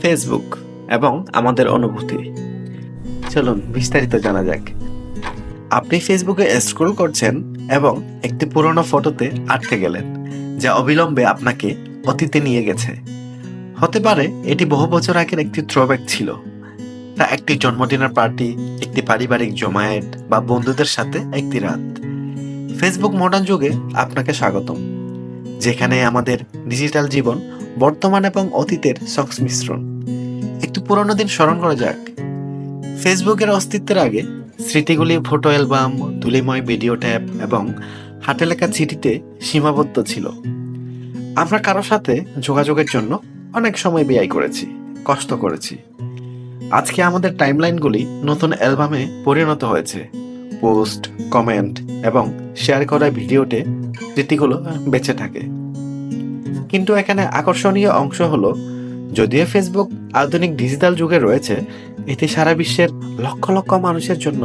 Facebook এবং আমাদের অনুভূতি। চলুন বিস্তারিত জানা যাক। আপনি ফেসবুকে স্ক্রল করছেন এবং একটি পুরনো ফটোতে আটকে গেলেন, যা অবিলম্বে আপনাকে অতীতে নিয়ে গেছে। হতে পারে এটি বহু বছর আগের একটি থ্রোব্যাক ছিল, তা একটি জন্মদিনের পার্টি, একটি পারিবারিক জমায়েত বা বন্ধুদের সাথে একটি রাত। ফেসবুক মডার্ন যুগে আপনাকে স্বাগতম, যেখানে আমাদের ডিজিটাল জীবন বর্তমান এবং অতীতের সংমিশ্রণ। একটু পুরোনো দিন স্মরণ করা যাক। ফেসবুকের অস্তিত্বের আগে স্মৃতিগুলি ফটো অ্যালবাম, ধূলিময় ভিডিও ট্যাপ এবং হাতে লেখা চিঠিতে সীমাবদ্ধ ছিল। আমরা কারো সাথে যোগাযোগের জন্য অনেক সময় ব্যয় করেছি, কষ্ট করেছি। আজকে আমাদের টাইমলাইনগুলি নতুন অ্যালবামে পরিণত হয়েছে। পোস্ট, কমেন্ট এবং শেয়ার করা ভিডিওতে স্মৃতিগুলো বেঁচে থাকে। কিন্তু এখানে আকর্ষণীয় অংশ হলো, যদিও ফেসবুক আধুনিক ডিজিটাল যুগে রয়েছে, এটি সারা বিশ্বের লক্ষ লক্ষ মানুষের জন্য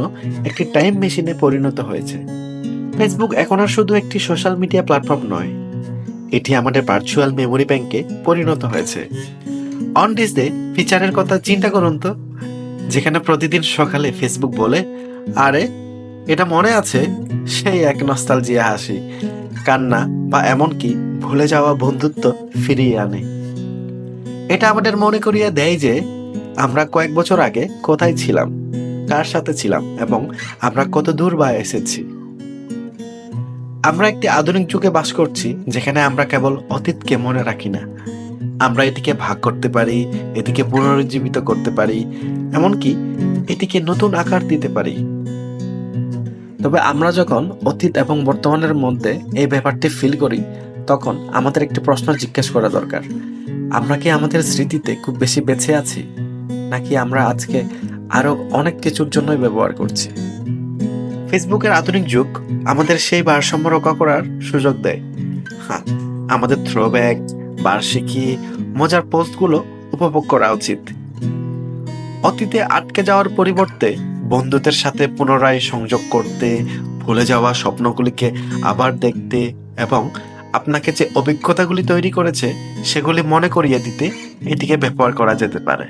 একটি টাইম মেশিনে পরিণত হয়েছে। ফেসবুক এখন আর শুধু একটি সোশ্যাল মিডিয়া প্ল্যাটফর্ম নয়, এটি আমাদের ভার্চুয়াল মেমোরি ব্যাংকে পরিণত হয়েছে। অন দিস ডে ফিচারের কথা চিন্তা করুন তো, যেখানে প্রতিদিন সকালে ফেসবুক বলে, আরে এটা মনে আছে, সেই এক নস্টালজিয়া হাসি, কান্না বা এমনকি ভুলে যাওয়া বন্ধুত্ব ফিরিয়ে আনে। এটা আমাদের মনে করিয়ে দেয় যে আমরা কয়েক বছর আগে কোথায় ছিলাম, কার সাথে ছিলাম এবং আমরা কত দূর বা এসেছি। আমরা একটি আধুনিক যুগে বাস করছি, যেখানে আমরা কেবল অতীতকে মনে রাখি না, আমরা এটিকে ভাগ করতে পারি, এটিকে পুনরুজ্জীবিত করতে পারি, এমনকি এটিকে নতুন আকার দিতে পারি। তবে আমরা যখন অতীত এবং বর্তমানের মধ্যে এই ব্যাপারটি ফিল করি, তখন আমাদের একটি প্রশ্ন জিজ্ঞেস করা দরকার। আমরা কি আমাদের স্মৃতিতে খুব বেশি বেঁচে আছি, নাকি আমরা আজকে আরো অনেক কিছুর জন্যই ব্যবহার করছি? ফেসবুকের আধুনিক যুগ আমাদের সেই ভারসাম্য রক্ষা করার সুযোগ দেয়। হ্যাঁ, আমাদের থ্রোব্যাক, বার্ষিকী, মজার পোস্টগুলো উপভোগ করা উচিত। অতীতে আটকে যাওয়ার পরিবর্তে বন্ধুদের সাথে পুনরায় সংযোগ করতে, ভুলে যাওয়া স্বপ্নগুলিকে আবার দেখতে এবং আপনাকে যে অভিজ্ঞতাগুলি তৈরি করেছে সেগুলি মনে করিয়ে দিতে এটিকে ব্যবহার করা যেতে পারে।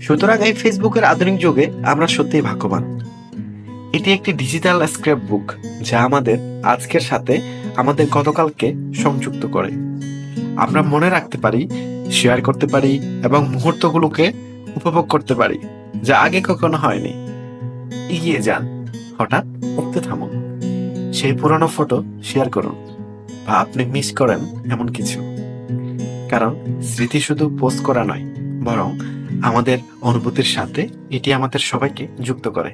সুতরাং এই ফেসবুকের আধুনিক যুগে আমরা সত্যিই ভাগ্যবান। এটি একটি ডিজিটাল স্ক্র্যাপ বুক, যা আমাদের আজকের সাথে আমাদের গতকালকে সংযুক্ত করে। আমরা মনে রাখতে পারি, শেয়ার করতে পারি এবং মুহূর্তগুলোকে উপভোগ করতে পারি, যা আগে কখনো হয়নি। এগিয়ে যান, হঠাৎ একটু থামুন, সেই পুরনো ফটো শেয়ার করুন বা আপনি মিস করেন এমন কিছু। কারণ স্মৃতি শুধু পোস্ট করা নয়, বরং আমাদের অনুভূতির সাথে এটি আমাদের সবাইকে যুক্ত করে।